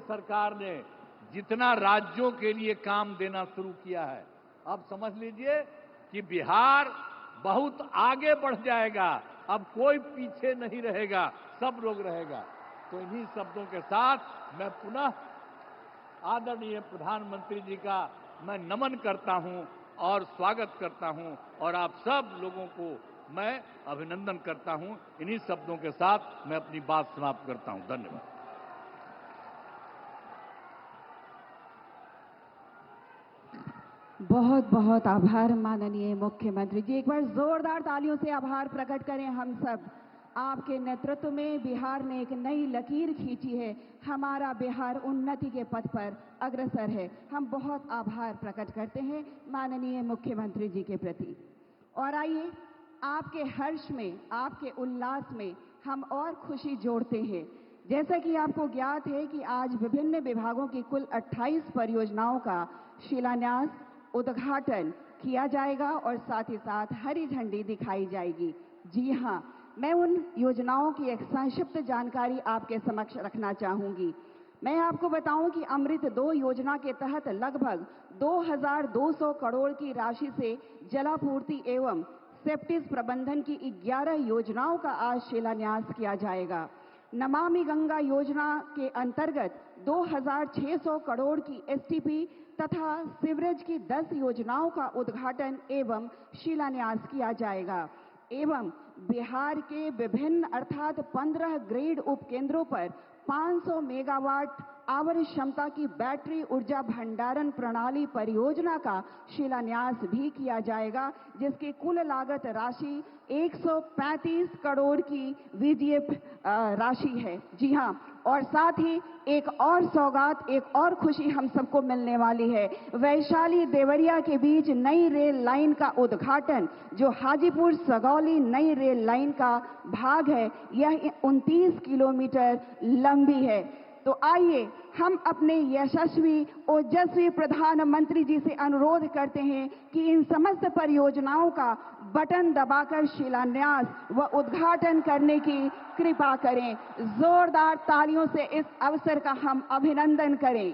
सरकार ने जितना राज्यों के लिए काम देना शुरू किया है, अब समझ लीजिए कि बिहार बहुत आगे बढ़ जाएगा। अब कोई पीछे नहीं रहेगा, सब लोग रहेगा। तो इन्हीं शब्दों के साथ मैं पुनः आदरणीय प्रधानमंत्री जी का मैं नमन करता हूं और स्वागत करता हूं और आप सब लोगों को मैं अभिनंदन करता हूं। इन्हीं शब्दों के साथ मैं अपनी बात समाप्त करता हूं। धन्यवाद। बहुत बहुत आभार माननीय मुख्यमंत्री जी। एक बार जोरदार तालियों से आभार प्रकट करें हम सब। आपके नेतृत्व में बिहार ने एक नई लकीर खींची है। हमारा बिहार उन्नति के पथ पर अग्रसर है। हम बहुत आभार प्रकट करते हैं माननीय मुख्यमंत्री जी के प्रति। और आइए, आपके हर्ष में, आपके उल्लास में हम और खुशी जोड़ते हैं। जैसा कि आपको ज्ञात है कि आज विभिन्न विभागों की कुल 28 परियोजनाओं का शिलान्यास, उद्घाटन किया जाएगा और साथ ही साथ हरी झंडी दिखाई जाएगी। जी हां, मैं उन योजनाओं की एक संक्षिप्त जानकारी आपके समक्ष रखना चाहूंगी। मैं आपको बताऊं कि अमृत 2 योजना के तहत लगभग 2200 करोड़ की राशि से जलापूर्ति एवं सेप्टिस प्रबंधन की 11 योजनाओं का आज शिलान्यास किया जाएगा। नमामि गंगा योजना के अंतर्गत 2600 करोड़ की एसटीपी तथा सीवरेज की 10 योजनाओं का उद्घाटन एवं शिलान्यास किया जाएगा। एवं बिहार के विभिन्न अर्थात 15 ग्रिड उपकेंद्रों पर 500 मेगावाट आवर क्षमता की बैटरी ऊर्जा भंडारण प्रणाली परियोजना का शिलान्यास भी किया जाएगा, जिसकी कुल लागत राशि 135 करोड़ की वीजीएफ राशि है। जी हां, और साथ ही एक और सौगात, एक और खुशी हम सबको मिलने वाली है। वैशाली देवरिया के बीच नई रेल लाइन का उद्घाटन, जो हाजीपुर सगौली नई रेल लाइन का भाग है, यह 29 किलोमीटर लंबी है। तो आइए हम अपने यशस्वी ओजस्वी प्रधानमंत्री जी से अनुरोध करते हैं कि इन समस्त परियोजनाओं का बटन दबाकर शिलान्यास व उद्घाटन करने की कृपा करें। जोरदार तालियों से इस अवसर का हम अभिनंदन करें।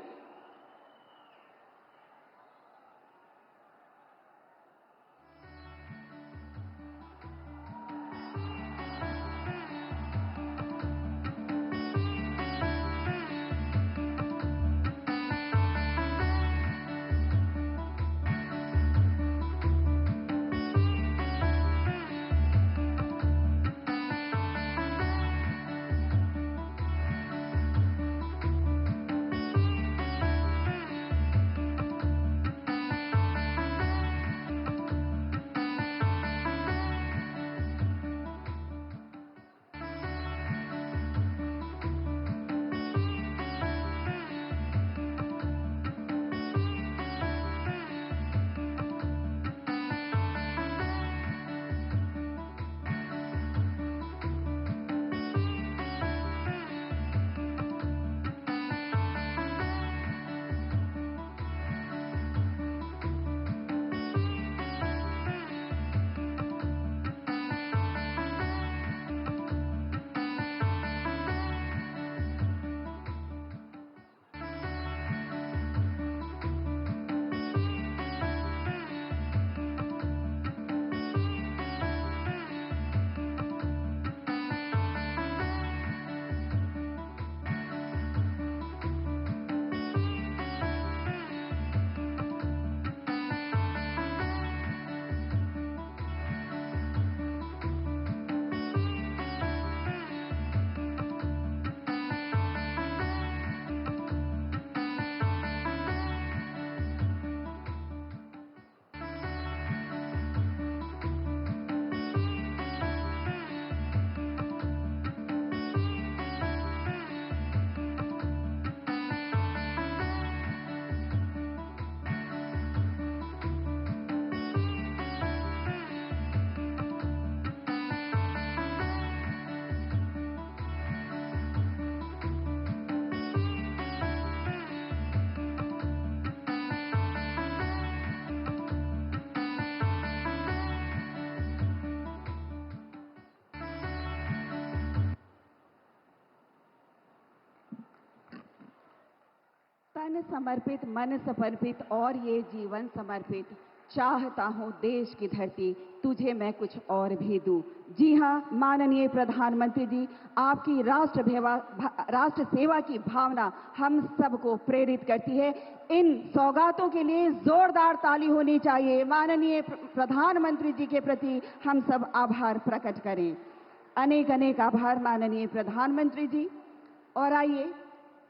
तन समर्पित, मन समर्पित और ये जीवन समर्पित, चाहता हूँ देश की धरती तुझे मैं कुछ और भी दूं। जी हाँ माननीय प्रधानमंत्री जी, आपकी राष्ट्र सेवा की भावना हम सबको प्रेरित करती है। इन सौगातों के लिए जोरदार ताली होनी चाहिए। माननीय प्रधानमंत्री जी के प्रति हम सब आभार प्रकट करें। अनेक अनेक आभार माननीय प्रधानमंत्री जी। और आइए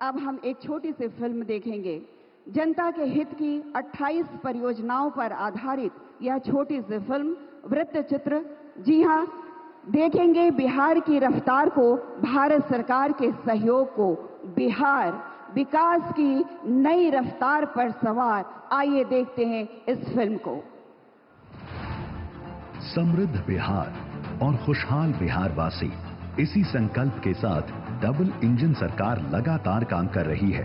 अब हम एक छोटी सी फिल्म देखेंगे। जनता के हित की 28 परियोजनाओं पर आधारित यह छोटी सी फिल्म वृत्त चित्र, जी हाँ, देखेंगे बिहार की रफ्तार को, भारत सरकार के सहयोग को, बिहार विकास की नई रफ्तार पर सवार। आइए देखते हैं इस फिल्म को। समृद्ध बिहार और खुशहाल बिहारवासी, इसी संकल्प के साथ डबल इंजन सरकार लगातार काम कर रही है।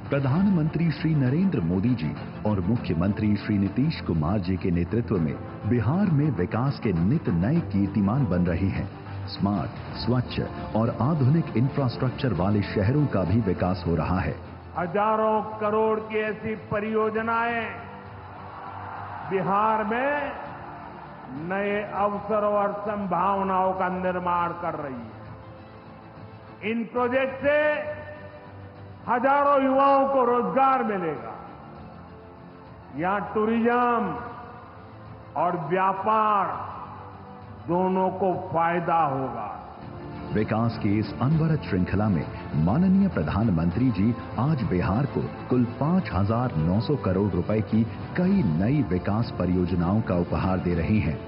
प्रधानमंत्री श्री नरेंद्र मोदी जी और मुख्यमंत्री श्री नीतीश कुमार जी के नेतृत्व में बिहार में विकास के नित नए कीर्तिमान बन रहे हैं। स्मार्ट, स्वच्छ और आधुनिक इंफ्रास्ट्रक्चर वाले शहरों का भी विकास हो रहा है। हजारों करोड़ की ऐसी परियोजनाएं बिहार में नए अवसर और संभावनाओं का निर्माण कर रही है। इन प्रोजेक्ट से हजारों युवाओं को रोजगार मिलेगा। यहां टूरिज्म और व्यापार दोनों को फायदा होगा। विकास की इस अनवरत श्रृंखला में माननीय प्रधानमंत्री जी आज बिहार को कुल 5,900 करोड़ रुपए की कई नई विकास परियोजनाओं का उपहार दे रही हैं।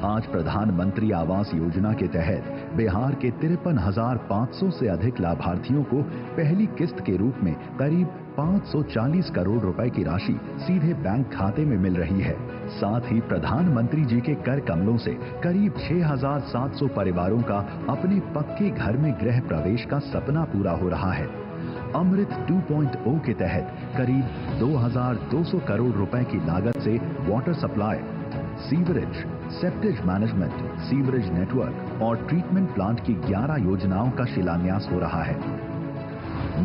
आज प्रधानमंत्री आवास योजना के तहत बिहार के 53,500 से अधिक लाभार्थियों को पहली किस्त के रूप में करीब 540 करोड़ रुपए की राशि सीधे बैंक खाते में मिल रही है। साथ ही प्रधानमंत्री जी के कर कमलों से करीब 6,700 परिवारों का अपने पक्के घर में गृह प्रवेश का सपना पूरा हो रहा है। अमृत 2.0 के तहत करीब 2,200 करोड़ रुपए की लागत से water supply, sewerage, septage management, sewerage network और ट्रीटमेंट प्लांट की 11 योजनाओं का शिलान्यास हो रहा है।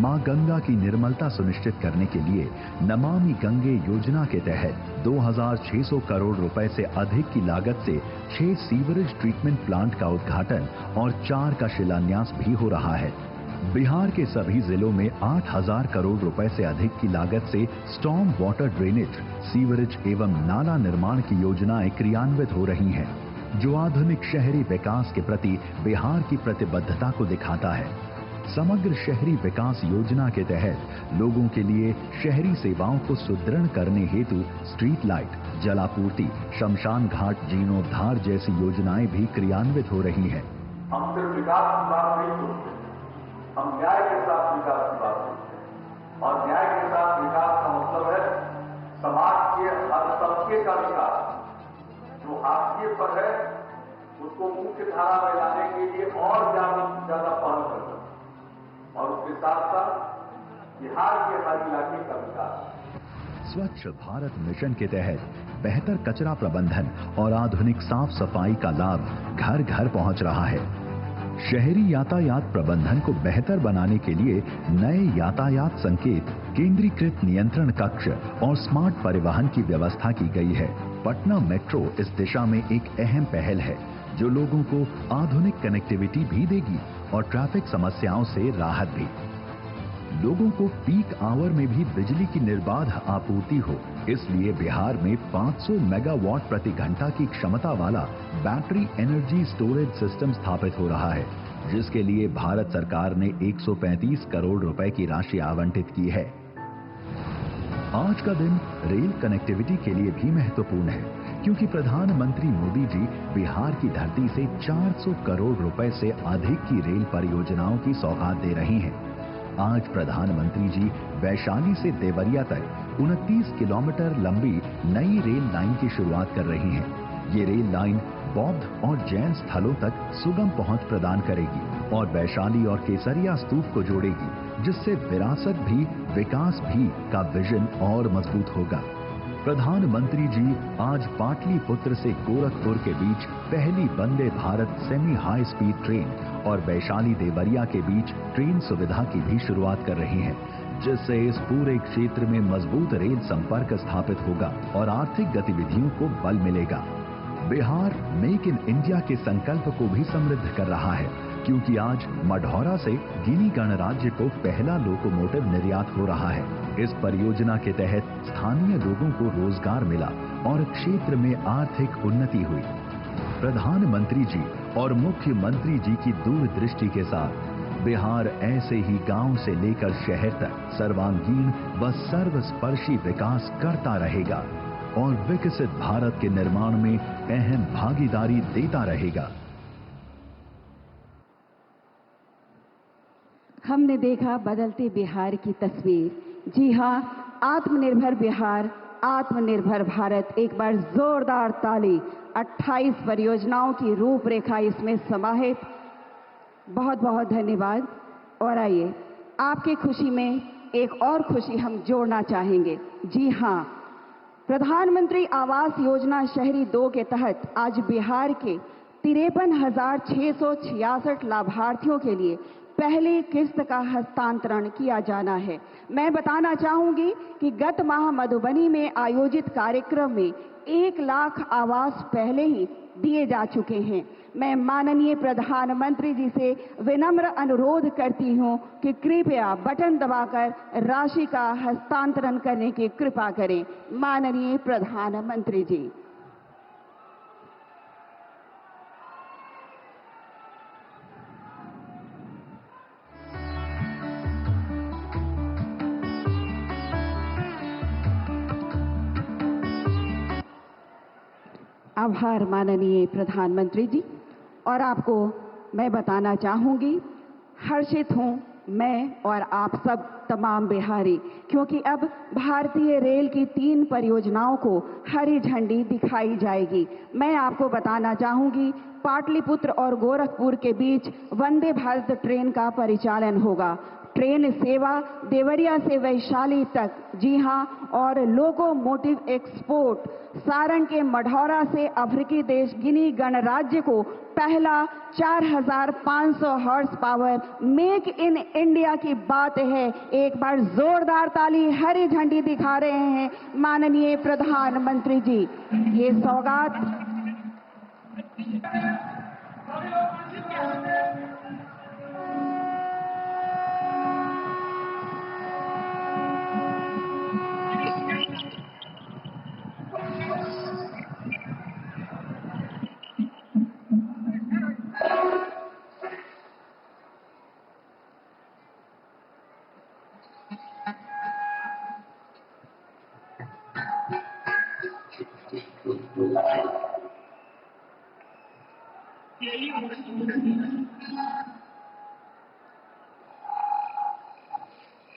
मां गंगा की निर्मलता सुनिश्चित करने के लिए नमामि गंगे योजना के तहत 2,600 करोड़ रुपए से अधिक की लागत से 6 सीवरेज ट्रीटमेंट प्लांट का उद्घाटन और 4 का शिलान्यास भी हो रहा है। बिहार के सभी जिलों में 8,000 करोड़ रुपए से अधिक की लागत से स्टॉर्म वाटर ड्रेनेज, सीवरेज एवं नाला निर्माण की योजनाएं क्रियान्वित हो रही हैं, जो आधुनिक शहरी विकास के प्रति बिहार की प्रतिबद्धता को दिखाता है। समग्र शहरी विकास योजना के तहत लोगों के लिए शहरी सेवाओं को सुदृढ़ करने हेतु स्ट्रीट लाइट, जलापूर्ति, शमशान घाट जीर्णोद्धार जैसी योजनाएं भी क्रियान्वित हो रही हैं। हम सिर्फ विकास की बात नहीं सोचते, हम न्याय के साथ विकास की बात करते हैं। और न्याय के साथ विकास का मतलब है समाज के हर तबके का विकास। जो हाशिए पर है उसको मुख्य धारा में लाने के लिए और ज्यादा पहल करना, और उसके साथ साथ बिहार के हर इलाके का विकास। स्वच्छ भारत मिशन के तहत बेहतर कचरा प्रबंधन और आधुनिक साफ सफाई का लाभ घर घर पहुंच रहा है। शहरी यातायात प्रबंधन को बेहतर बनाने के लिए नए यातायात संकेत, केंद्रीकृत नियंत्रण कक्ष और स्मार्ट परिवहन की व्यवस्था की गई है। पटना मेट्रो इस दिशा में एक अहम पहल है, जो लोगों को आधुनिक कनेक्टिविटी भी देगी और ट्रैफिक समस्याओं से राहत भी। लोगों को पीक आवर में भी बिजली की निर्बाध आपूर्ति हो, इसलिए बिहार में 500 मेगावाट प्रति घंटा की क्षमता वाला बैटरी एनर्जी स्टोरेज सिस्टम स्थापित हो रहा है, जिसके लिए भारत सरकार ने 135 करोड़ रुपए की राशि आवंटित की है। आज का दिन रेल कनेक्टिविटी के लिए भी महत्वपूर्ण है, क्योंकि प्रधानमंत्री मोदी जी बिहार की धरती से 400 करोड़ रुपए से अधिक की रेल परियोजनाओं की सौगात दे रही हैं। आज प्रधानमंत्री जी वैशाली से देवरिया तक 29 किलोमीटर लंबी नई रेल लाइन की शुरुआत कर रही हैं। ये रेल लाइन बौद्ध और जैन स्थलों तक सुगम पहुंच प्रदान करेगी और वैशाली और केसरिया स्तूप को जोड़ेगी, जिससे विरासत भी विकास भी का विजन और मजबूत होगा। प्रधानमंत्री जी आज पाटलिपुत्र से गोरखपुर के बीच पहली Vande Bharat semi high speed train और वैशाली देवरिया के बीच ट्रेन सुविधा की भी शुरुआत कर रही हैं, जिससे इस पूरे क्षेत्र में मजबूत रेल संपर्क स्थापित होगा और आर्थिक गतिविधियों को बल मिलेगा। बिहार मेक इन इंडिया के संकल्प को भी समृद्ध कर रहा है, क्योंकि आज मढ़ौरा से गिनी गणराज्य को पहला लोकोमोटिव निर्यात हो रहा है। इस परियोजना के तहत स्थानीय लोगों को रोजगार मिला और क्षेत्र में आर्थिक उन्नति हुई। प्रधानमंत्री जी और मुख्यमंत्री जी की दूरदृष्टि के साथ बिहार ऐसे ही गांव से लेकर शहर तक सर्वांगीण व सर्वस्पर्शी विकास करता रहेगा और विकसित भारत के निर्माण में अहम भागीदारी देता रहेगा। हमने देखा बदलते बिहार की तस्वीर। जी हां, आत्मनिर्भर बिहार, आत्मनिर्भर भारत। एक बार जोरदार ताली। 28 परियोजनाओं की रूपरेखा इसमें समाहित। बहुत बहुत धन्यवाद। और आइए, आपकी खुशी में एक और खुशी हम जोड़ना चाहेंगे। जी हां, प्रधानमंत्री आवास योजना शहरी 2 के तहत आज बिहार के 53,666 लाभार्थियों के लिए पहली किस्त का हस्तांतरण किया जाना है। मैं बताना चाहूंगी कि गत माह मधुबनी में आयोजित कार्यक्रम में 1 लाख आवास पहले ही दिए जा चुके हैं। मैं माननीय प्रधानमंत्री जी से विनम्र अनुरोध करती हूं कि कृपया बटन दबाकर राशि का हस्तांतरण करने की कृपा करें। माननीय प्रधानमंत्री जी। आभार माननीय प्रधानमंत्री जी। और आपको मैं बताना चाहूंगी, हर्षित हूं मैं और आप सब तमाम बिहारी, क्योंकि अब भारतीय रेल की 3 परियोजनाओं को हरी झंडी दिखाई जाएगी। मैं आपको बताना चाहूंगी, पाटलिपुत्र और गोरखपुर के बीच वंदे भारत ट्रेन का परिचालन होगा। ट्रेन सेवा देवरिया से वैशाली तक। जी हां, और लोकोमोटिव एक्सपोर्ट सारण के मढ़ौरा से अफ्रीकी देश गिनी गणराज्य को पहला 4,500 horse power make in India की बात है। एक बार जोरदार ताली। हरी झंडी दिखा रहे हैं माननीय प्रधानमंत्री जी। ये सौगात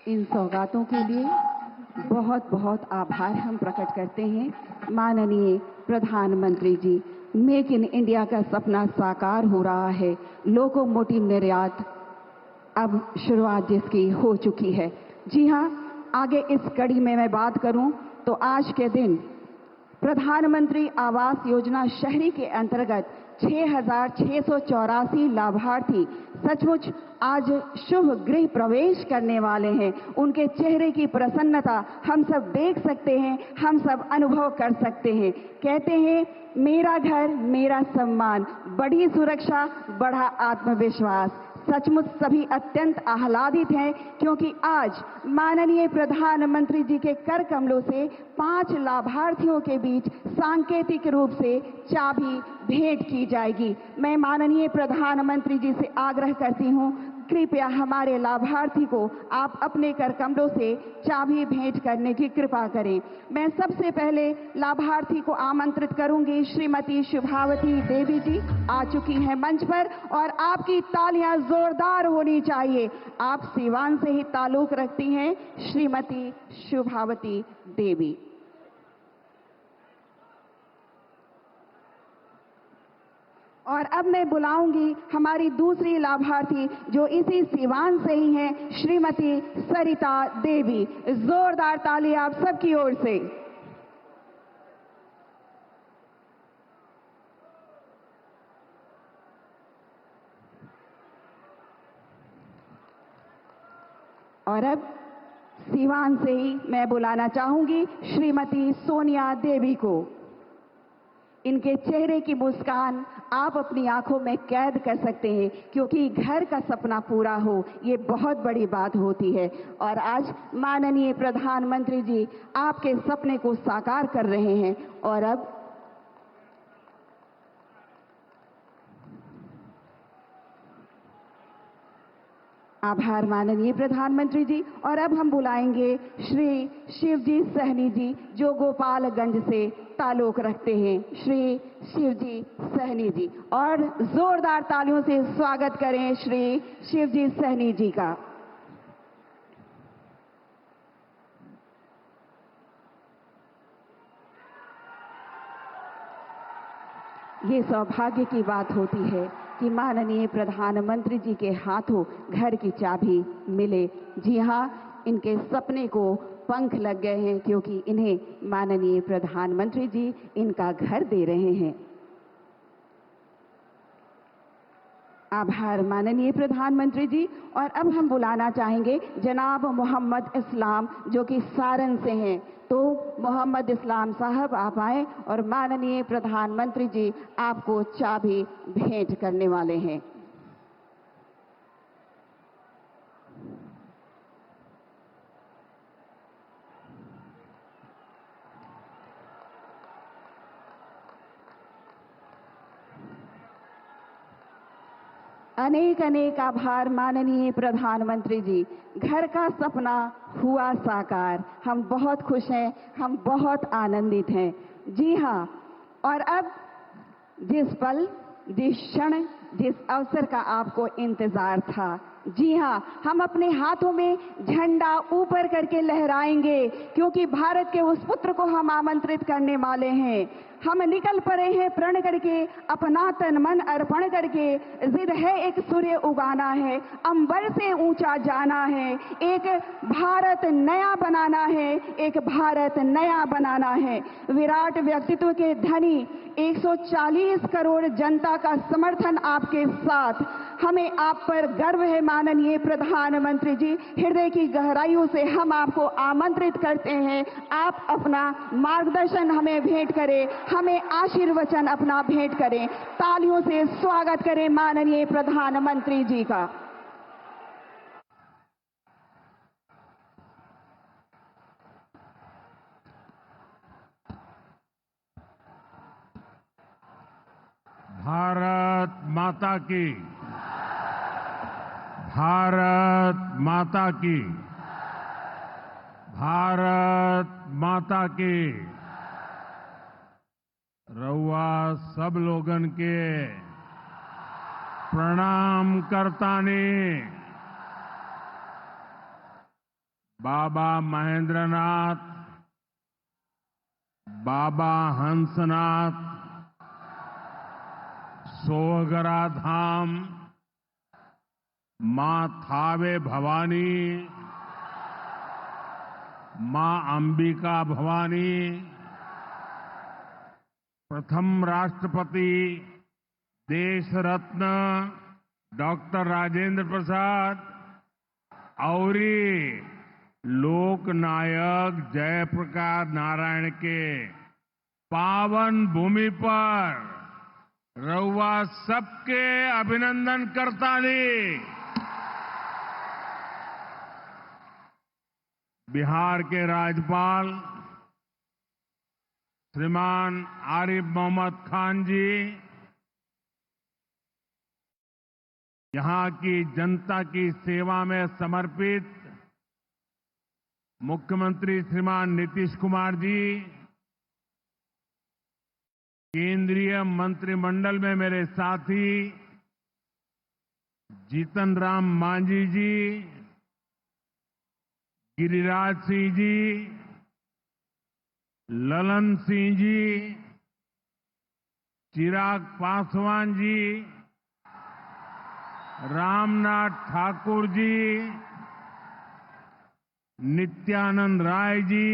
इन सौगातों के लिए बहुत बहुत आभार हम प्रकट करते हैं माननीय प्रधानमंत्री जी। मेक इन इंडिया का सपना साकार हो रहा है। लोकोमोटिव निर्यात अब शुरुआत जिसकी हो चुकी है। जी हां, आगे इस कड़ी में मैं बात करूं तो आज के दिन प्रधानमंत्री आवास योजना शहरी के अंतर्गत 6,684 लाभार्थी सचमुच आज शुभ गृह प्रवेश करने वाले हैं। उनके चेहरे की प्रसन्नता हम सब देख सकते हैं, हम सब अनुभव कर सकते हैं। कहते हैं, मेरा घर मेरा सम्मान, बढ़ी सुरक्षा बढ़ा आत्मविश्वास। सचमुच सभी अत्यंत आह्लादित हैं, क्योंकि आज माननीय प्रधानमंत्री जी के कर कमलों से 5 लाभार्थियों के बीच सांकेतिक रूप से चाबी भेंट की जाएगी। मैं माननीय प्रधानमंत्री जी से आग्रह करती हूं, कृपया हमारे लाभार्थी को आप अपने कर कमलों से चाबी भेंट करने की कृपा करें। मैं सबसे पहले लाभार्थी को आमंत्रित करूंगी। श्रीमती शुभावती देवी जी आ चुकी हैं मंच पर और आपकी तालियां जोरदार होनी चाहिए। आप सीवान से ही ताल्लुक रखती हैं, श्रीमती शुभावती देवी। और अब मैं बुलाऊंगी हमारी दूसरी लाभार्थी जो इसी सीवान से ही हैं, श्रीमती सरिता देवी। जोरदार ताली आप सबकी ओर से। और अब सीवान से ही मैं बुलाना चाहूंगी श्रीमती सोनिया देवी को। इनके चेहरे की मुस्कान आप अपनी आंखों में कैद कर सकते हैं, क्योंकि घर का सपना पूरा हो ये बहुत बड़ी बात होती है। और आज माननीय प्रधानमंत्री जी आपके सपने को साकार कर रहे हैं। और अब आभार माननीय प्रधानमंत्री जी। और अब हम बुलाएंगे श्री शिवजी सहनी जी, जो गोपालगंज से ताल्लुक रखते हैं। श्री शिवजी सहनी जी, और जोरदार तालियों से स्वागत करें श्री शिवजी सहनी जी का। ये सौभाग्य की बात होती है कि माननीय प्रधानमंत्री जी के हाथों घर की चाबी मिले। जी हाँ, इनके सपने को पंख लग गए हैं, क्योंकि इन्हें माननीय प्रधानमंत्री जी इनका घर दे रहे हैं। आभार माननीय प्रधानमंत्री जी। और अब हम बुलाना चाहेंगे जनाब मोहम्मद इस्लाम, जो कि सारण से हैं। तो मोहम्मद इस्लाम साहब आप आए और माननीय प्रधानमंत्री जी आपको चाबी भेंट करने वाले हैं। अनेक अनेक आभार माननीय प्रधानमंत्री जी। घर का सपना हुआ साकार। हम बहुत खुश हैं, हम बहुत आनंदित हैं। जी हाँ, और अब जिस पल, जिस क्षण, जिस अवसर का आपको इंतजार था, जी हाँ, हम अपने हाथों में झंडा ऊपर करके लहराएंगे, क्योंकि भारत के उस पुत्र को हम आमंत्रित करने वाले हैं। हम निकल पड़े हैं प्रण करके, अपना तन मन अर्पण करके। जिद है एक सूर्य उगाना है, अंबर से ऊंचा जाना है, एक भारत नया बनाना है, एक भारत नया बनाना है। विराट व्यक्तित्व के धनी 140 करोड़ जनता का समर्थन आपके साथ। हमें आप पर गर्व है माननीय प्रधानमंत्री जी। हृदय की गहराइयों से हम आपको आमंत्रित करते हैं, आप अपना मार्गदर्शन हमें भेंट करें, हमें आशीर्वचन अपना भेंट करें। तालियों से स्वागत करें माननीय प्रधानमंत्री जी का। भारत माता की, भारत माता की, भारत माता की। रउआ सब लोगन के प्रणाम करतानी। बाबा महेंद्रनाथ, बाबा हंसनाथ, सोहगरा धाम, मां थावे भवानी, मां अंबिका भवानी, प्रथम राष्ट्रपति देश रत्न डॉक्टर राजेंद्र प्रसाद और लोक नायक जयप्रकाश नारायण के पावन भूमि पर रउआ सबके अभिनंदन करतानी। बिहार के राज्यपाल श्रीमान आरिफ मोहम्मद खान जी, यहां की जनता की सेवा में समर्पित मुख्यमंत्री श्रीमान नीतीश कुमार जी, केंद्रीय मंत्रिमंडल में मेरे साथी जीतन राम मांझी जी, गिरिराज सिंह जी, ललन सिंह जी, चिराग पासवान जी, रामनाथ ठाकुर जी, नित्यानंद राय जी,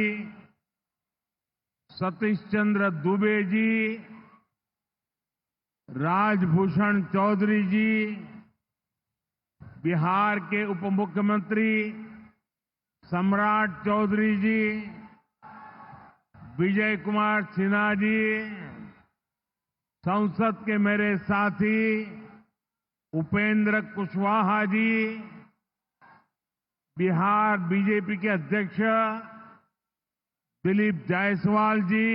सतीश चंद्र दुबे जी, राजभूषण चौधरी जी, बिहार के उप मुख्यमंत्री सम्राट चौधरी जी, विजय कुमार सिन्हा जी, संसद के मेरे साथी उपेंद्र कुशवाहा जी, बिहार बीजेपी के अध्यक्ष दिलीप जायसवाल जी,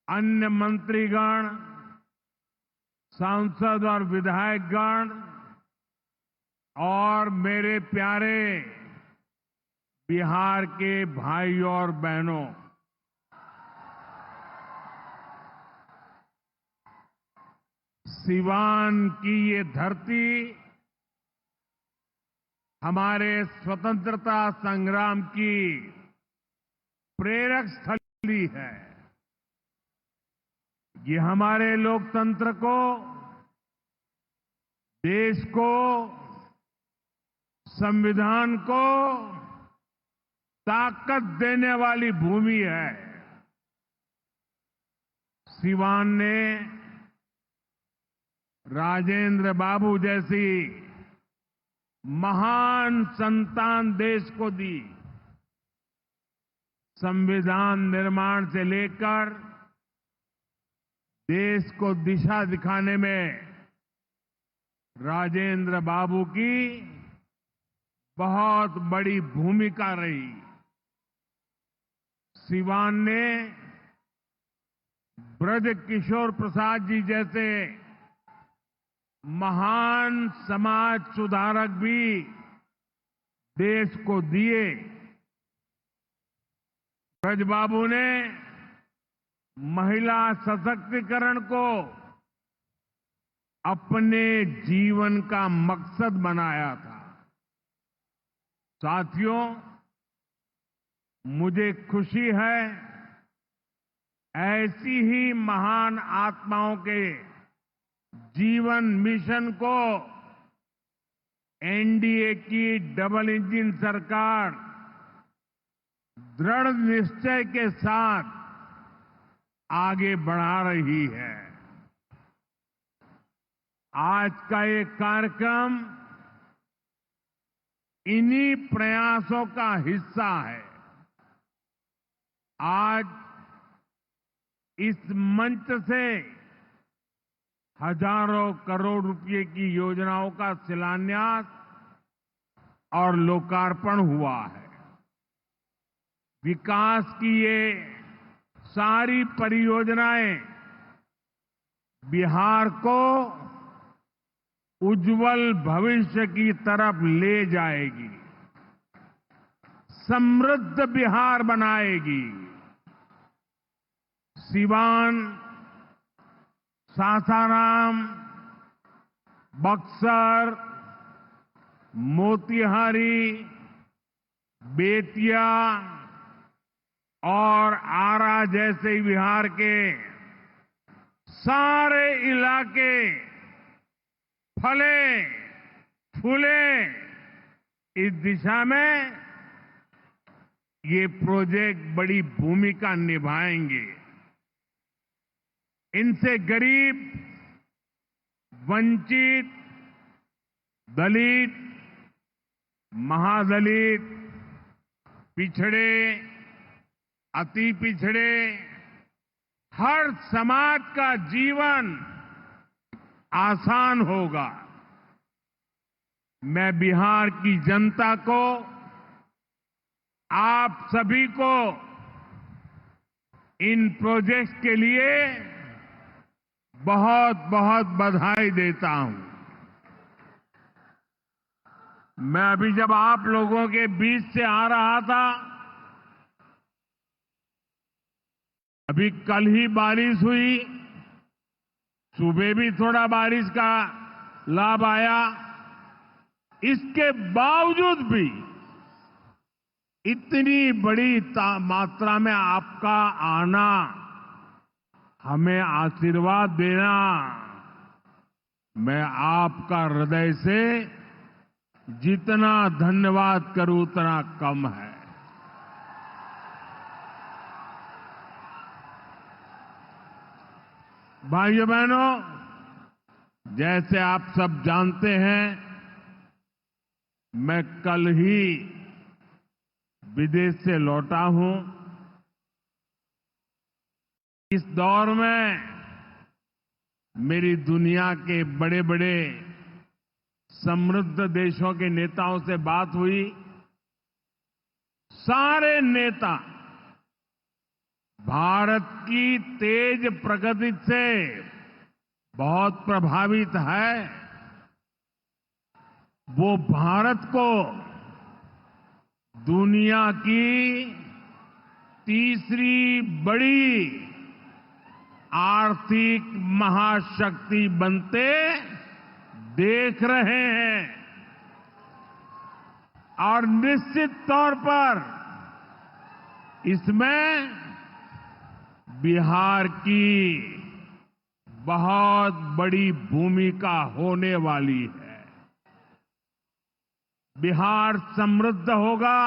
अन्य मंत्रीगण, सांसद और विधायकगण और मेरे प्यारे बिहार के भाइयों और बहनों, सिवान की ये धरती हमारे स्वतंत्रता संग्राम की प्रेरक स्थली है। ये हमारे लोकतंत्र को, देश को, संविधान को ताकत देने वाली भूमि है। सिवान ने राजेंद्र बाबू जैसी महान संतान देश को दी। संविधान निर्माण से लेकर देश को दिशा दिखाने में राजेंद्र बाबू की बहुत बड़ी भूमिका रही। सिवान ने ब्रज किशोर प्रसाद जी जैसे महान समाज सुधारक भी देश को दिए। ब्रज बाबू ने महिला सशक्तिकरण को अपने जीवन का मकसद बनाया था। साथियों, मुझे खुशी है ऐसी ही महान आत्माओं के जीवन मिशन को एनडीए की डबल इंजन सरकार दृढ़ निश्चय के साथ आगे बढ़ा रही है। आज का ये कार्यक्रम इन्हीं प्रयासों का हिस्सा है। आज इस मंच से हजारों करोड़ रुपए की योजनाओं का शिलान्यास और लोकार्पण हुआ है। विकास की ये सारी परियोजनाएं बिहार को उज्जवल भविष्य की तरफ ले जाएगी, समृद्ध बिहार बनाएगी। सिवान, सासाराम, बक्सर, मोतिहारी, बेतिया और आरा जैसे बिहार के सारे इलाके फले फूले। इस दिशा में ये प्रोजेक्ट बड़ी भूमिका निभाएंगे। इनसे गरीब, वंचित, दलित, महादलित, पिछड़े, अति पिछड़े, हर समाज का जीवन आसान होगा। मैं बिहार की जनता को, आप सभी को इन प्रोजेक्ट्स के लिए बहुत बहुत बधाई देता हूं। मैं अभी जब आप लोगों के बीच से आ रहा था, अभी कल ही बारिश हुई, सुबह भी थोड़ा बारिश का लाभ आया। इसके बावजूद भी इतनी बड़ी मात्रा में आपका आना, हमें आशीर्वाद देना, मैं आपका हृदय से जितना धन्यवाद करूं उतना कम है। भाइयों बहनों, जैसे आप सब जानते हैं, मैं कल ही विदेश से लौटा हूं। इस दौर में मेरी दुनिया के बड़े बड़े समृद्ध देशों के नेताओं से बात हुई। सारे नेता भारत की तेज प्रगति से बहुत प्रभावित है। वो भारत को दुनिया की तीसरी बड़ी आर्थिक महाशक्ति बनते देख रहे हैं और निश्चित तौर पर इसमें बिहार की बहुत बड़ी भूमिका होने वाली है। बिहार समृद्ध होगा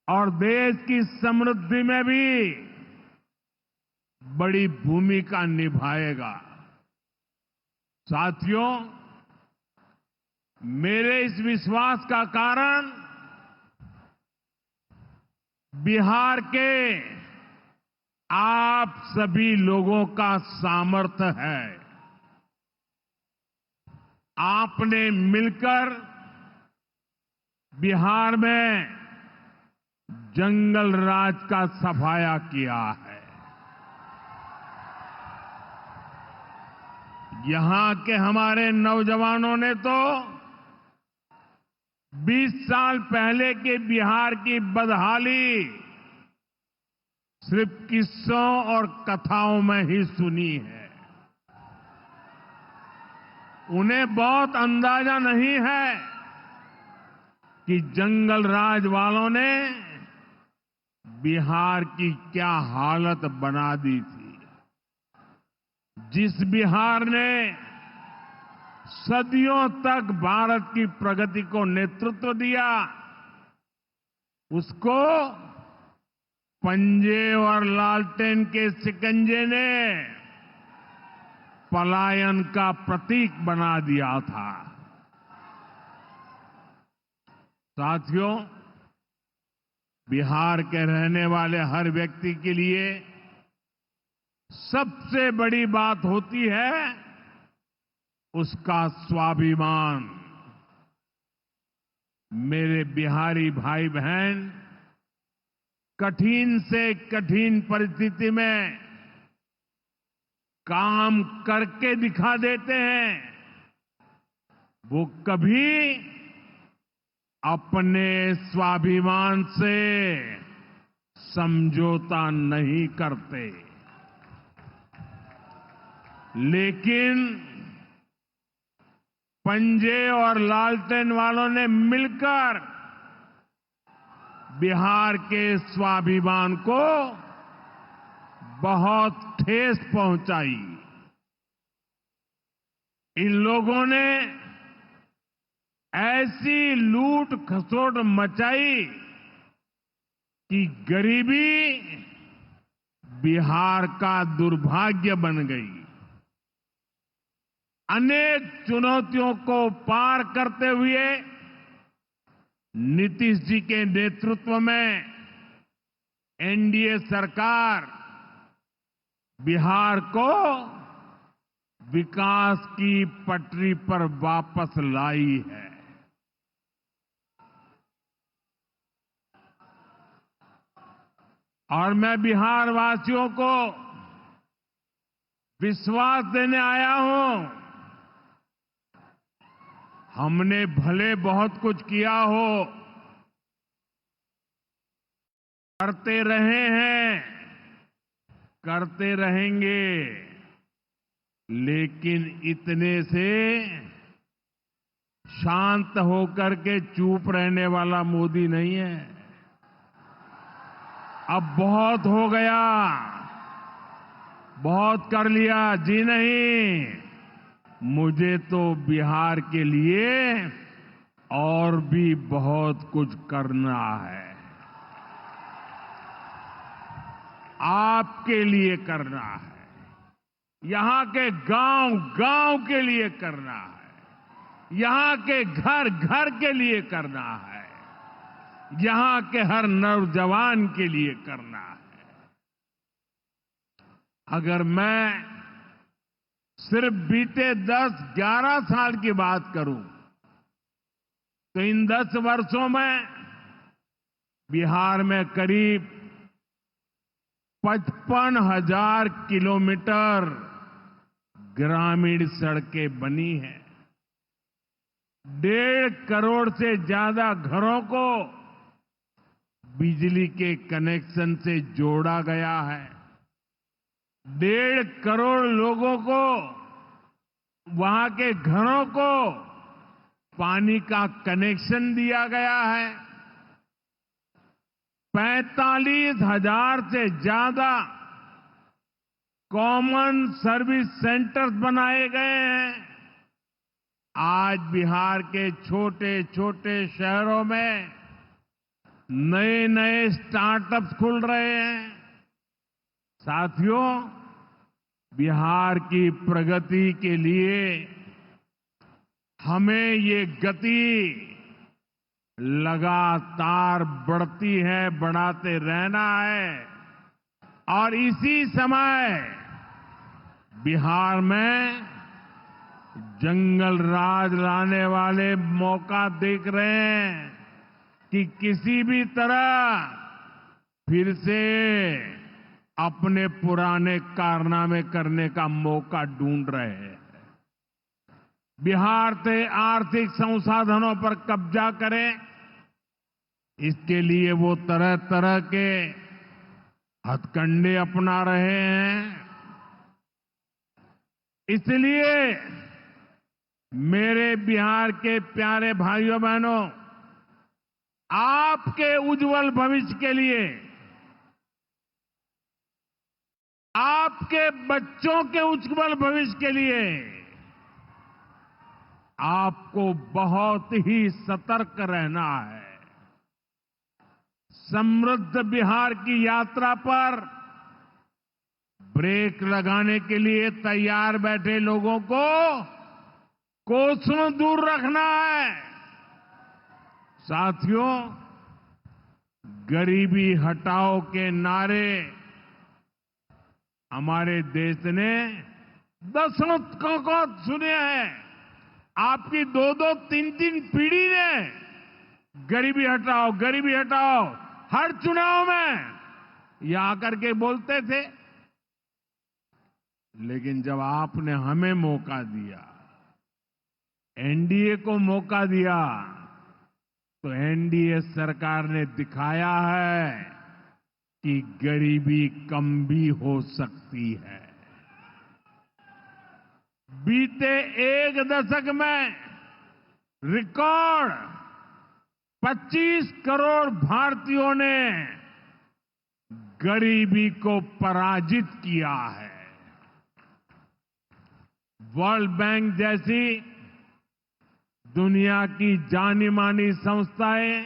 और देश की समृद्धि में भी बड़ी भूमिका निभाएगा। साथियों, मेरे इस विश्वास का कारण बिहार के आप सभी लोगों का सामर्थ्य है। आपने मिलकर बिहार में जंगल राज का सफाया किया है। यहां के हमारे नौजवानों ने तो 20 साल पहले के बिहार की बदहाली सिर्फ किस्सों और कथाओं में ही सुनी है। उन्हें बहुत अंदाजा नहीं है कि जंगल राज वालों ने बिहार की क्या हालत बना दी थी। जिस बिहार ने सदियों तक भारत की प्रगति को नेतृत्व दिया, उसको पंजे और लालटेन के शिकंजे ने पलायन का प्रतीक बना दिया था। साथियों, बिहार के रहने वाले हर व्यक्ति के लिए सबसे बड़ी बात होती है उसका स्वाभिमान। मेरे बिहारी भाई बहन कठिन से कठिन परिस्थिति में काम करके दिखा देते हैं। वो कभी अपने स्वाभिमान से समझौता नहीं करते। लेकिन पंजे और लालटेन वालों ने मिलकर बिहार के स्वाभिमान को बहुत ठेस पहुंचाई। इन लोगों ने ऐसी लूट खसोट मचाई कि गरीबी बिहार का दुर्भाग्य बन गई। अनेक चुनौतियों को पार करते हुए नीतीश जी के नेतृत्व में एनडीए सरकार बिहार को विकास की पटरी पर वापस लाई है। और मैं बिहार वासियों को विश्वास देने आया हूं, हमने भले बहुत कुछ किया हो, करते रहे हैं, करते रहेंगे, लेकिन इतने से शांत होकर के चुप रहने वाला मोदी नहीं है। अब बहुत हो गया, बहुत कर लिया जी नहीं, मुझे तो बिहार के लिए और भी बहुत कुछ करना है। आपके लिए करना है, यहां के गांव गांव के लिए करना है, यहां के घर घर के लिए करना है। यहां के हर नौजवान के लिए करना है। अगर मैं सिर्फ बीते 10-11 साल की बात करूं तो इन 10 वर्षों में बिहार में करीब 55,000 किलोमीटर ग्रामीण सड़कें बनी हैं। 1.5 करोड़ से ज्यादा घरों को बिजली के कनेक्शन से जोड़ा गया है। 1.5 करोड़ लोगों को, वहां के घरों को पानी का कनेक्शन दिया गया है। 45,000 से ज्यादा कॉमन सर्विस सेंटर्स बनाए गए हैं। आज बिहार के छोटे छोटे शहरों में नए नए स्टार्टअप्स खुल रहे हैं। साथियों, बिहार की प्रगति के लिए हमें ये गति लगातार बढ़ती है, बढ़ाते रहना है। और इसी समय बिहार में जंगल राज लाने वाले मौका देख रहे हैं कि किसी भी तरह फिर से अपने पुराने कारनामे करने का मौका ढूंढ रहे हैं। बिहार से आर्थिक संसाधनों पर कब्जा करें, इसके लिए वो तरह तरह के हथकंडे अपना रहे हैं। इसलिए मेरे बिहार के प्यारे भाइयों बहनों, आपके उज्जवल भविष्य के लिए, आपके बच्चों के उज्जवल भविष्य के लिए आपको बहुत ही सतर्क रहना है। समृद्ध बिहार की यात्रा पर ब्रेक लगाने के लिए तैयार बैठे लोगों को कोसों दूर रखना है। साथियों, गरीबी हटाओ के नारे हमारे देश ने दशकों को सुने हैं। आपकी 2-2, 3-3 पीढ़ी ने गरीबी हटाओ, गरीबी हटाओ हर चुनाव में ये आकर के बोलते थे। लेकिन जब आपने हमें मौका दिया, एनडीए को मौका दिया, तो एनडीए सरकार ने दिखाया है कि गरीबी कम भी हो सकती है। बीते 1 दशक में रिकॉर्ड 25 करोड़ भारतीयों ने गरीबी को पराजित किया है। वर्ल्ड बैंक जैसी दुनिया की जानी मानी संस्थाएं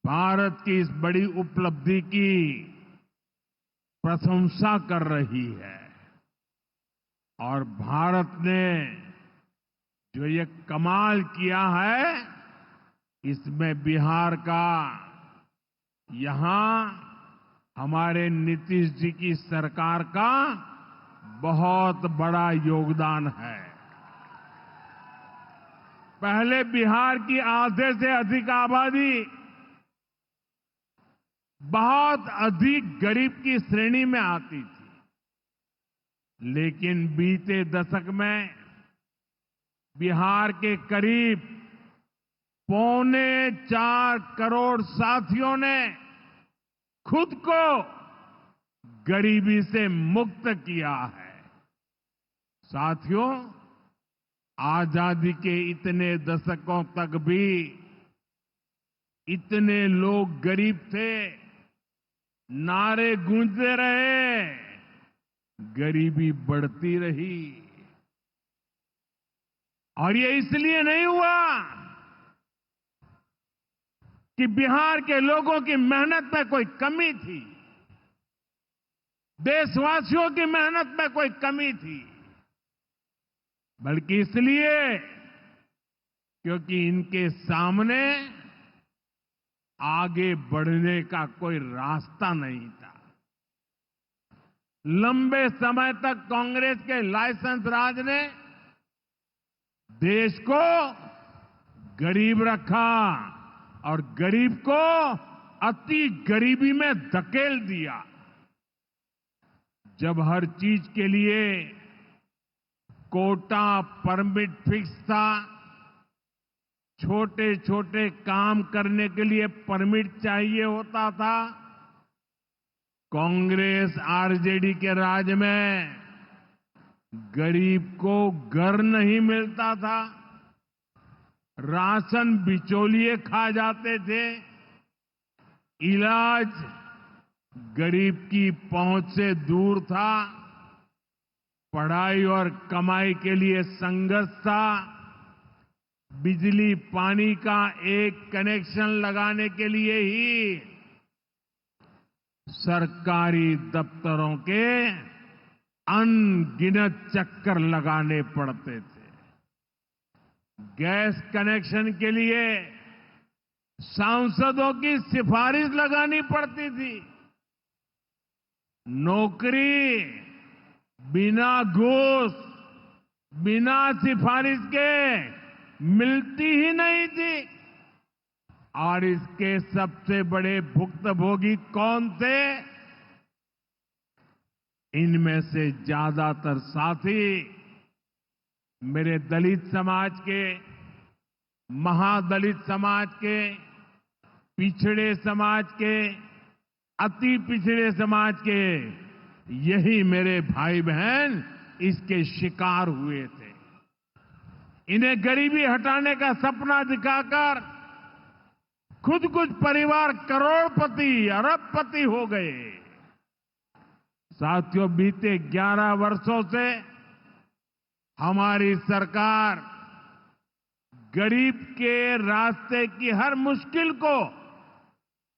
भारत की इस बड़ी उपलब्धि की प्रशंसा कर रही है। और भारत ने जो ये कमाल किया है, इसमें बिहार का यहां हमारे नीतीश जी की सरकार का बहुत बड़ा योगदान है। पहले बिहार की आधे से अधिक आबादी बहुत अधिक गरीब की श्रेणी में आती थी, लेकिन बीते दशक में बिहार के करीब 4.25 करोड़ साथियों ने खुद को गरीबी से मुक्त किया है। साथियों, आजादी के इतने दशकों तक भी इतने लोग गरीब थे, नारे गूंजते रहे, गरीबी बढ़ती रही। और ये इसलिए नहीं हुआ कि बिहार के लोगों की मेहनत में कोई कमी थी, देशवासियों की मेहनत में कोई कमी थी, बल्कि इसलिए क्योंकि इनके सामने आगे बढ़ने का कोई रास्ता नहीं था। लंबे समय तक कांग्रेस के लाइसेंस राज ने देश को गरीब रखा और गरीब को अति गरीबी में धकेल दिया। जब हर चीज के लिए कोटा परमिट फिक्स था, छोटे छोटे काम करने के लिए परमिट चाहिए होता था, कांग्रेस आरजेडी के राज में गरीब को घर नहीं मिलता था, राशन बिचौलिए खा जाते थे, इलाज गरीब की पहुंच से दूर था, पढ़ाई और कमाई के लिए संघर्ष था, बिजली पानी का एक कनेक्शन लगाने के लिए ही सरकारी दफ्तरों के अनगिनत चक्कर लगाने पड़ते थे। गैस कनेक्शन के लिए सांसदों की सिफारिश लगानी पड़ती थी। नौकरी बिना घूस, बिना सिफारिश के मिलती ही नहीं थी। और इसके सबसे बड़े भुक्तभोगी कौन थे? इनमें से ज्यादातर साथी मेरे दलित समाज के, महादलित समाज के, पिछड़े समाज के, अति पिछड़े समाज के, यही मेरे भाई बहन इसके शिकार हुए थे। इन्हें गरीबी हटाने का सपना दिखाकर खुद कुछ परिवार करोड़पति, अरबपति हो गए। साथियों, बीते 11 वर्षों से हमारी सरकार गरीब के रास्ते की हर मुश्किल को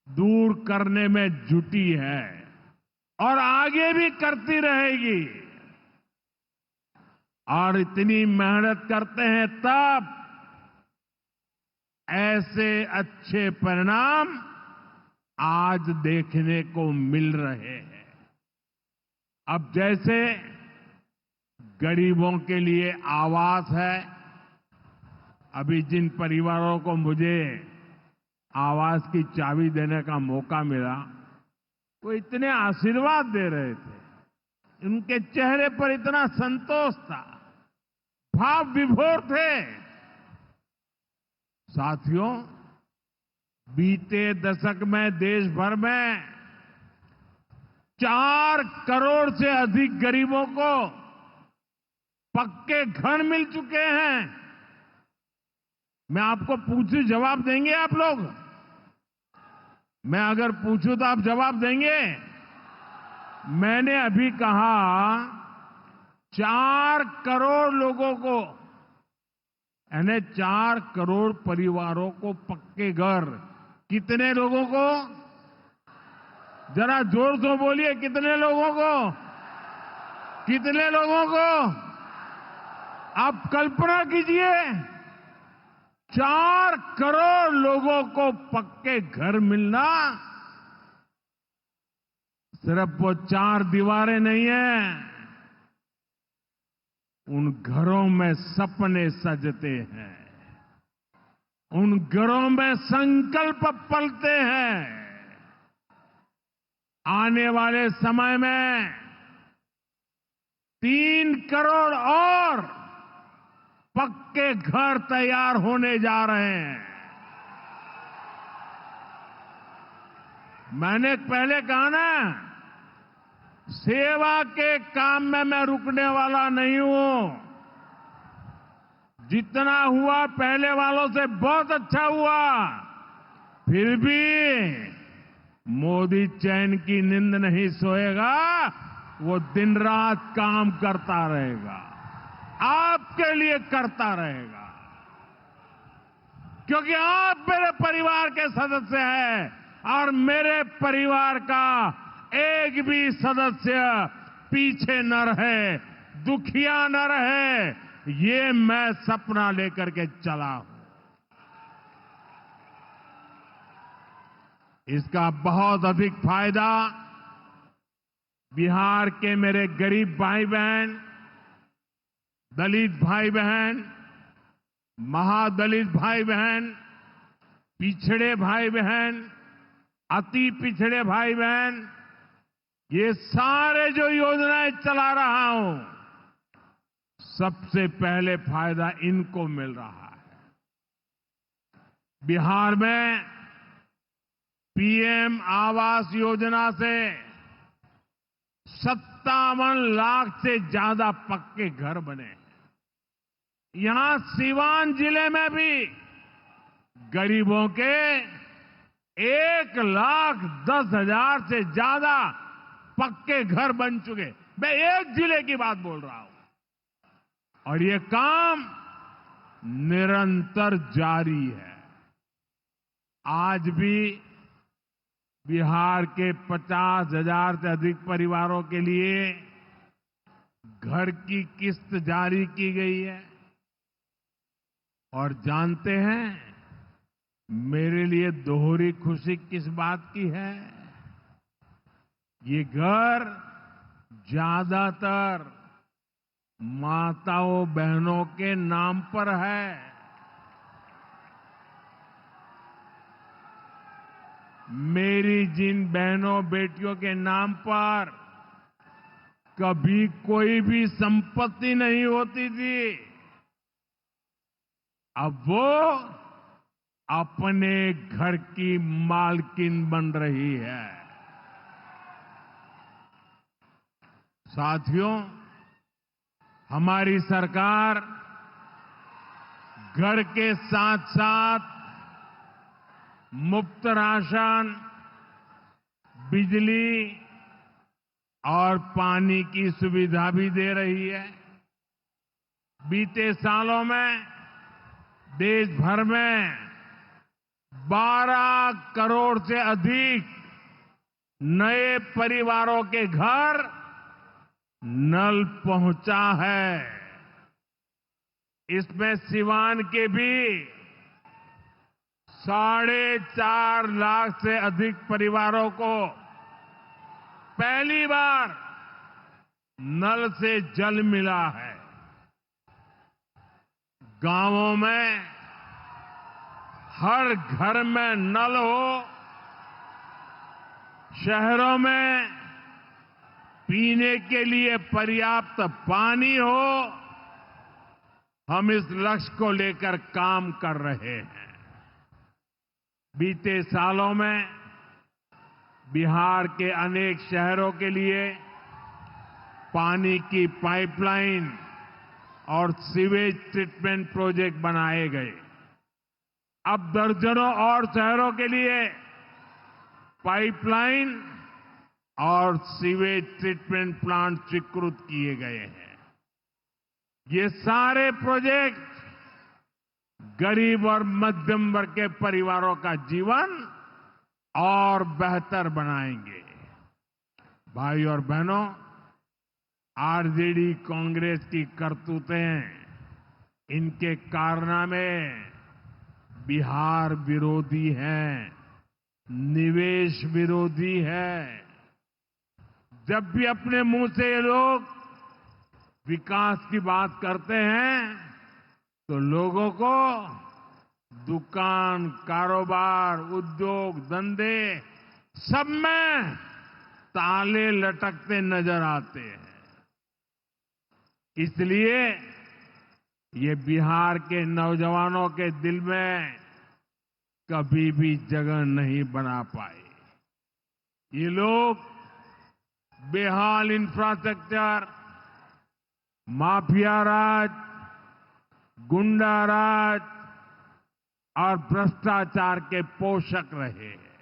दूर करने में जुटी है और आगे भी करती रहेगी। और इतनी मेहनत करते हैं तब ऐसे अच्छे परिणाम आज देखने को मिल रहे हैं। अब जैसे गरीबों के लिए आवास है, अभी जिन परिवारों को मुझे आवास की चाबी देने का मौका मिला, वो इतने आशीर्वाद दे रहे थे, उनके चेहरे पर इतना संतोष था, भाव विभोर थे। साथियों, बीते दशक में देश भर में 4 करोड़ से अधिक गरीबों को पक्के घर मिल चुके हैं। मैं आपको पूछूं, जवाब देंगे आप लोग? मैं अगर पूछूं तो आप जवाब देंगे? मैंने अभी कहा 4 करोड़ लोगों को, यानी 4 करोड़ परिवारों को पक्के घर। कितने लोगों को? जरा जोर से बोलिए, कितने लोगों को? कितने लोगों को? आप कल्पना कीजिए, 4 करोड़ लोगों को पक्के घर मिलना सिर्फ वो 4 दीवारें नहीं है, उन घरों में सपने सजते हैं, उन घरों में संकल्प पलते हैं। आने वाले समय में 3 करोड़ और पक्के घर तैयार होने जा रहे हैं। मैंने पहले कहा ना, सेवा के काम में मैं रुकने वाला नहीं हूं। जितना हुआ पहले वालों से बहुत अच्छा हुआ, फिर भी मोदी चैन की नींद नहीं सोएगा, वो दिन रात काम करता रहेगा, आपके लिए करता रहेगा, क्योंकि आप मेरे परिवार के सदस्य हैं और मेरे परिवार का एक भी सदस्य पीछे न रहे, दुखिया न रहे, ये मैं सपना लेकर के चला हूं। इसका बहुत अधिक फायदा बिहार के मेरे गरीब भाई बहन, दलित भाई बहन, महादलित भाई बहन, पिछड़े भाई बहन, अति पिछड़े भाई बहन, ये सारे जो योजनाएं चला रहा हूं, सबसे पहले फायदा इनको मिल रहा है। बिहार में पीएम आवास योजना से 57 लाख से ज्यादा पक्के घर बने हैं। यहां सीवान जिले में भी गरीबों के 1,10,000 से ज्यादा पक्के घर बन चुके। मैं एक जिले की बात बोल रहा हूं और ये काम निरंतर जारी है। आज भी बिहार के 50,000 से अधिक परिवारों के लिए घर की किस्त जारी की गई है। और जानते हैं मेरे लिए दोहरी खुशी किस बात की है? ये घर ज्यादातर माताओं बहनों के नाम पर है। मेरी जिन बहनों बेटियों के नाम पर कभी कोई भी संपत्ति नहीं होती थी, अब वो अपने घर की मालकिन बन रही है। साथियों, हमारी सरकार घर के साथ साथ मुफ्त राशन, बिजली और पानी की सुविधा भी दे रही है। बीते सालों में देश भर में 12 करोड़ से अधिक नए परिवारों के घर नल पहुंचा है। इसमें सीवान के भी 4.5 लाख से अधिक परिवारों को पहली बार नल से जल मिला है। गांवों में हर घर में नल हो, शहरों में पीने के लिए पर्याप्त पानी हो, हम इस लक्ष्य को लेकर काम कर रहे हैं। बीते सालों में बिहार के अनेक शहरों के लिए पानी की पाइपलाइन और सीवेज ट्रीटमेंट प्रोजेक्ट बनाए गए। अब दर्जनों और शहरों के लिए पाइपलाइन और सीवेज ट्रीटमेंट प्लांट स्वीकृत किए गए हैं। ये सारे प्रोजेक्ट गरीब और मध्यम वर्ग के परिवारों का जीवन और बेहतर बनाएंगे। भाई और बहनों, आरजेडी कांग्रेस की करतूतें, इनके कारनामे बिहार विरोधी हैं, निवेश विरोधी है। जब भी अपने मुंह से ये लोग विकास की बात करते हैं तो लोगों को दुकान, कारोबार, उद्योग, धंधे सब में ताले लटकते नजर आते हैं। इसलिए ये बिहार के नौजवानों के दिल में कभी भी जगह नहीं बना पाए। ये लोग बेहाल इंफ्रास्ट्रक्चर, माफिया राज, गुंडा राज और भ्रष्टाचार के पोषक रहे हैं।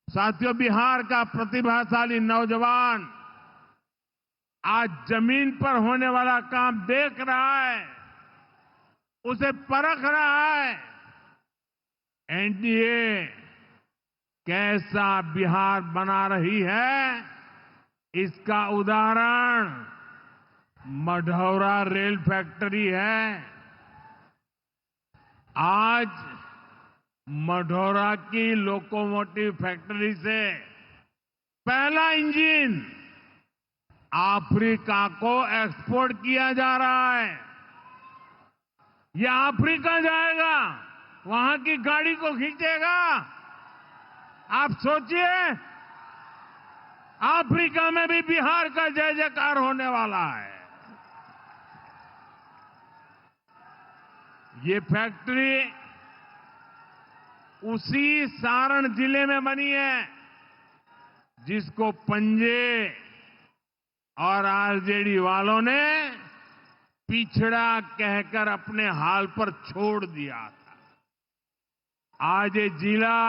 साथियों, बिहार का प्रतिभाशाली नौजवान आज जमीन पर होने वाला काम देख रहा है, उसे परख रहा है। एनडीए कैसा बिहार बना रही है, इसका उदाहरण मढ़ौरा रेल फैक्ट्री है। आज मढौरा की लोकोमोटिव फैक्ट्री से पहला इंजन अफ्रीका को एक्सपोर्ट किया जा रहा है। यह अफ्रीका जाएगा, वहां की गाड़ी को खींचेगा। आप सोचिए, अफ्रीका में भी बिहार का जय जयकार होने वाला है। ये फैक्ट्री उसी सारण जिले में बनी है जिसको पंजे और आरजेडी वालों ने पिछड़ा कहकर अपने हाल पर छोड़ दिया था। आज ये जिला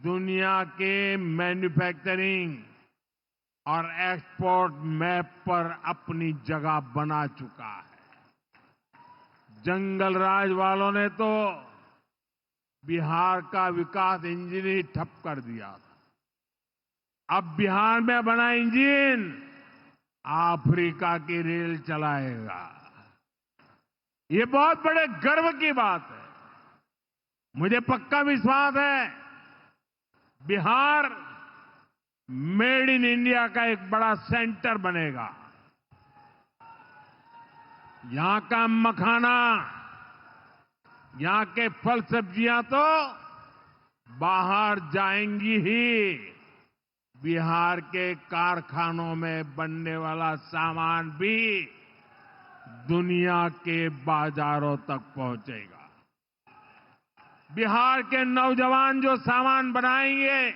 दुनिया के मैन्युफैक्चरिंग और एक्सपोर्ट मैप पर अपनी जगह बना चुका है। जंगल राज वालों ने तो बिहार का विकास इंजन ही ठप कर दिया था। अब बिहार में बना इंजन अफ्रीका की रेल चलाएगा। ये बहुत बड़े गर्व की बात है। मुझे पक्का विश्वास है बिहार मेड इन इंडिया का एक बड़ा सेंटर बनेगा। यहां का मखाना, यहां के फल सब्जियां तो बाहर जाएंगी ही। बिहार के कारखानों में बनने वाला सामान भी दुनिया के बाजारों तक पहुंचेगा। बिहार के नौजवान जो सामान बनाएंगे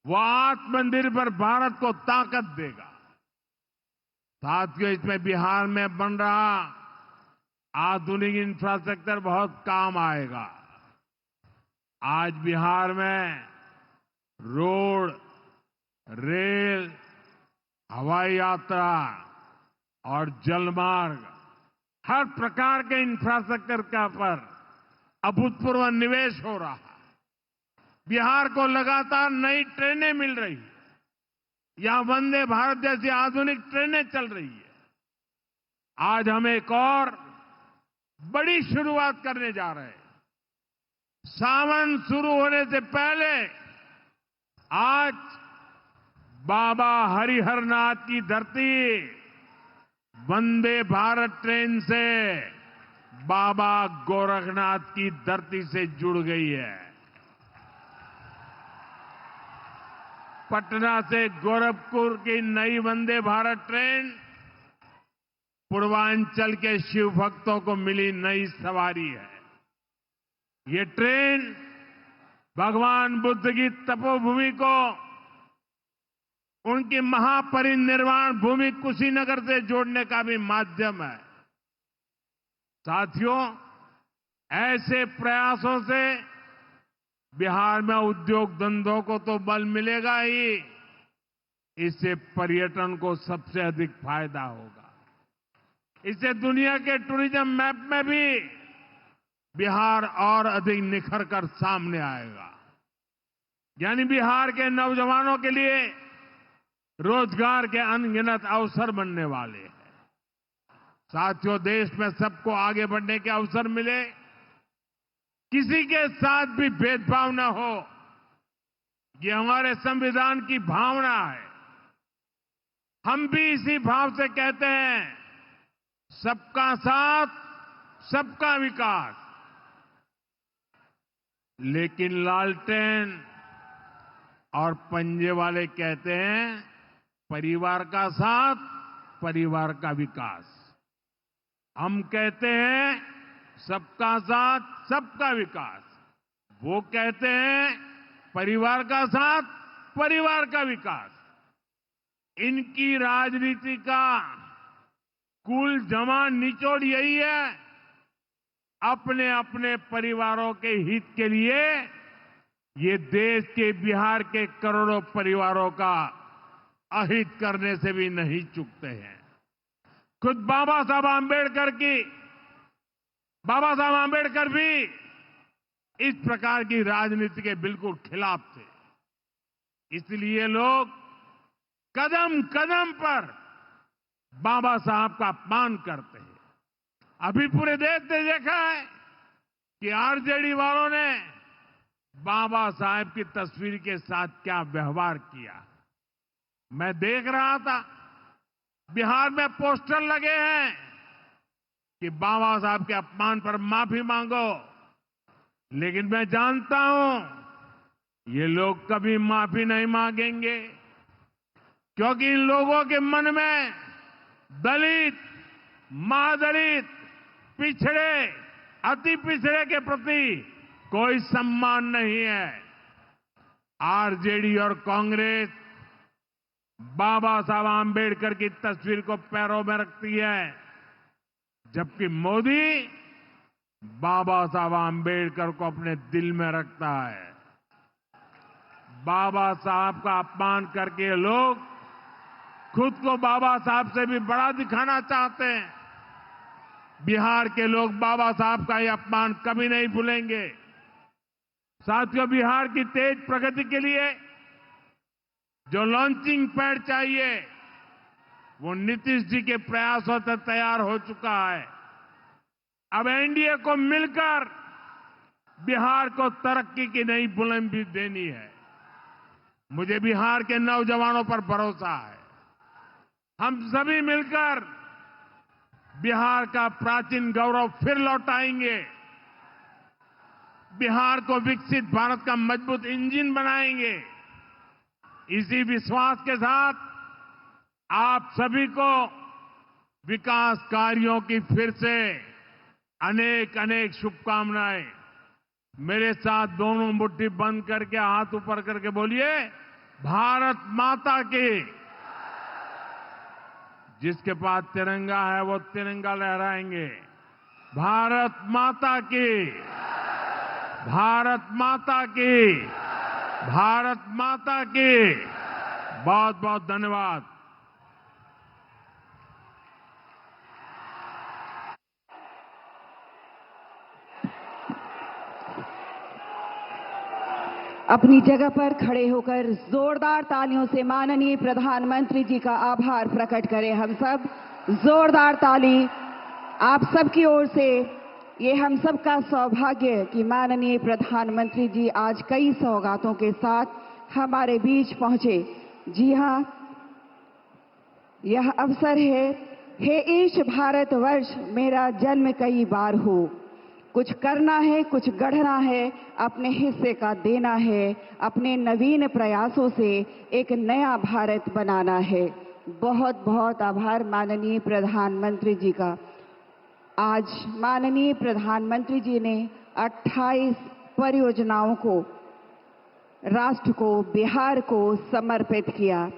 वो आत्मनिर्भर भारत को ताकत देगा। साथियों, इसमें बिहार में बन रहा आधुनिक इंफ्रास्ट्रक्चर बहुत काम आएगा। आज बिहार में रोड, रेल, हवाई यात्रा और जलमार्ग, हर प्रकार के इंफ्रास्ट्रक्चर का पर अभूतपूर्व निवेश हो रहा है। बिहार को लगातार नई ट्रेनें मिल रही है। यहां वंदे भारत जैसी आधुनिक ट्रेनें चल रही है। आज हम एक और बड़ी शुरुआत करने जा रहे हैं। सावन शुरू होने से पहले आज बाबा हरिहर नाथ की धरती वंदे भारत ट्रेन से बाबा गोरखनाथ की धरती से जुड़ गई है। पटना से गोरखपुर की नई वंदे भारत ट्रेन पूर्वांचल के शिव भक्तों को मिली नई सवारी है। ये ट्रेन भगवान बुद्ध की तपोभूमि को उनकी महापरिनिर्वाण भूमि कुशीनगर से जोड़ने का भी माध्यम है। साथियों, ऐसे प्रयासों से बिहार में उद्योग धंधों को तो बल मिलेगा ही, इससे पर्यटन को सबसे अधिक फायदा होगा। इससे दुनिया के टूरिज्म मैप में भी बिहार और अधिक निखर कर सामने आएगा। यानी बिहार के नौजवानों के लिए रोजगार के अनगिनत अवसर बनने वाले हैं। साथियों, देश में सबको आगे बढ़ने के अवसर मिले, किसी के साथ भी भेदभाव न हो, ये हमारे संविधान की भावना है। हम भी इसी भाव से कहते हैं, सबका साथ, सबका विकास। लेकिन लालटेन और पंजे वाले कहते हैं, परिवार का साथ, परिवार का विकास। हम कहते हैं सबका साथ, सबका विकास। वो कहते हैं परिवार का साथ, परिवार का विकास। इनकी राजनीति का कुल जमा निचोड़ यही है, अपने अपने परिवारों के हित के लिए ये देश के बिहार के करोड़ों परिवारों का अहित करने से भी नहीं चूकते हैं। खुद बाबा साहब आंबेडकर भी इस प्रकार की राजनीति के बिल्कुल खिलाफ थे। इसलिए लोग कदम कदम पर बाबा साहब का अपमान करते हैं। अभी पूरे देश ने देखा है कि आरजेडी वालों ने बाबा साहेब की तस्वीर के साथ क्या व्यवहार किया। मैं देख रहा था बिहार में पोस्टर लगे हैं कि बाबा साहब के अपमान पर माफी मांगो, लेकिन मैं जानता हूं ये लोग कभी माफी नहीं मांगेंगे, क्योंकि इन लोगों के मन में दलित, महादलित, पिछड़े, अति पिछड़े के प्रति कोई सम्मान नहीं है। आरजेडी और कांग्रेस बाबा साहब आंबेडकर की तस्वीर को पैरों में रखती है, जबकि मोदी बाबा साहब आंबेडकर को अपने दिल में रखता है। बाबा साहब का अपमान करके लोग खुद को बाबा साहब से भी बड़ा दिखाना चाहते हैं। बिहार के लोग बाबा साहब का ये अपमान कभी नहीं भूलेंगे। साथियों, बिहार की तेज प्रगति के लिए जो लॉन्चिंग पैड चाहिए वो नीतीश जी के प्रयासों से तैयार हो चुका है। अब एनडीए को मिलकर बिहार को तरक्की की नई बुलंदी देनी है। मुझे बिहार के नौजवानों पर भरोसा है। हम सभी मिलकर बिहार का प्राचीन गौरव फिर लौटाएंगे। बिहार को विकसित भारत का मजबूत इंजन बनाएंगे। इसी विश्वास के साथ आप सभी को विकास कार्यों की फिर से अनेक अनेक शुभकामनाएं। मेरे साथ दोनों मुट्ठी बंद करके हाथ ऊपर करके बोलिए, भारत माता की। जिसके पास तिरंगा है वो तिरंगा लहराएंगे। भारत माता की, भारत माता की, भारत माता की। बहुत बहुत धन्यवाद। अपनी जगह पर खड़े होकर जोरदार तालियों से माननीय प्रधानमंत्री जी का आभार प्रकट करें हम सब। जोरदार ताली आप सबकी ओर से। ये हम सब का सौभाग्य कि माननीय प्रधानमंत्री जी आज कई सौगातों के साथ हमारे बीच पहुंचे। जी हां, यह अवसर है, हे ईश भारतवर्ष मेरा जन्म कई बार हो। कुछ करना है, कुछ गढ़ना है, अपने हिस्से का देना है, अपने नवीन प्रयासों से एक नया भारत बनाना है। बहुत बहुत आभार माननीय प्रधानमंत्री जी का। आज माननीय प्रधानमंत्री जी ने 28 परियोजनाओं को राष्ट्र को, बिहार को समर्पित किया।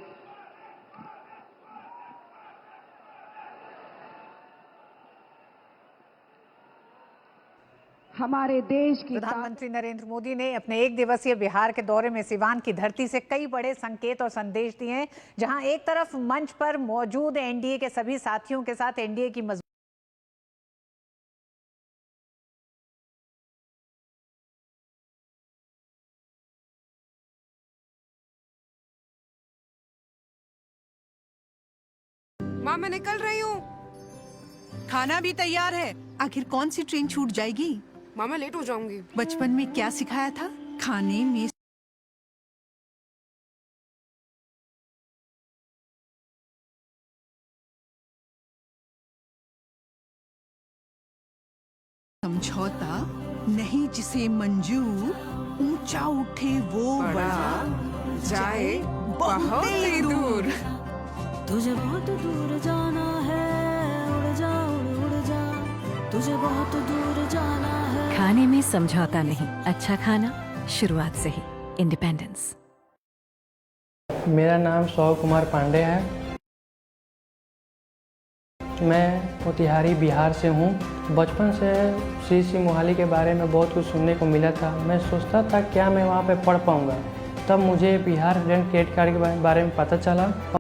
हमारे देश की प्रधानमंत्री नरेंद्र मोदी ने अपने एक दिवसीय बिहार के दौरे में सिवान की धरती से कई बड़े संकेत और संदेश दिए हैं, जहां एक तरफ मंच पर मौजूद एनडीए के सभी साथियों के साथ एनडीए की माँ, मैं निकल रही हूँ। खाना भी तैयार है। आखिर कौन सी ट्रेन छूट जाएगी? माँ, मैं लेट हो जाऊंगी। बचपन में क्या सिखाया था? खाने में समझौता नहीं, जिसे मंजूर ऊंचा उठे वो बड़ा जाए बहुत ही दूर। तुझे बहुत दूर जाना है, उड़ जा उड़ जा, तुझे बहुत दूर जाना है। खाने में समझौता नहीं, अच्छा खाना शुरुआत से ही। इंडिपेंडेंस। मेरा नाम सौव कुमार पांडे है। मैं मोतिहारी बिहार से हूँ। बचपन से श्री मोहाली के बारे में बहुत कुछ सुनने को मिला था। मैं सोचता था क्या मैं वहाँ पे पढ़ पाऊँगा। तब मुझे बिहार स्टूडेंट क्रेडिट कार्ड के बारे में पता चला।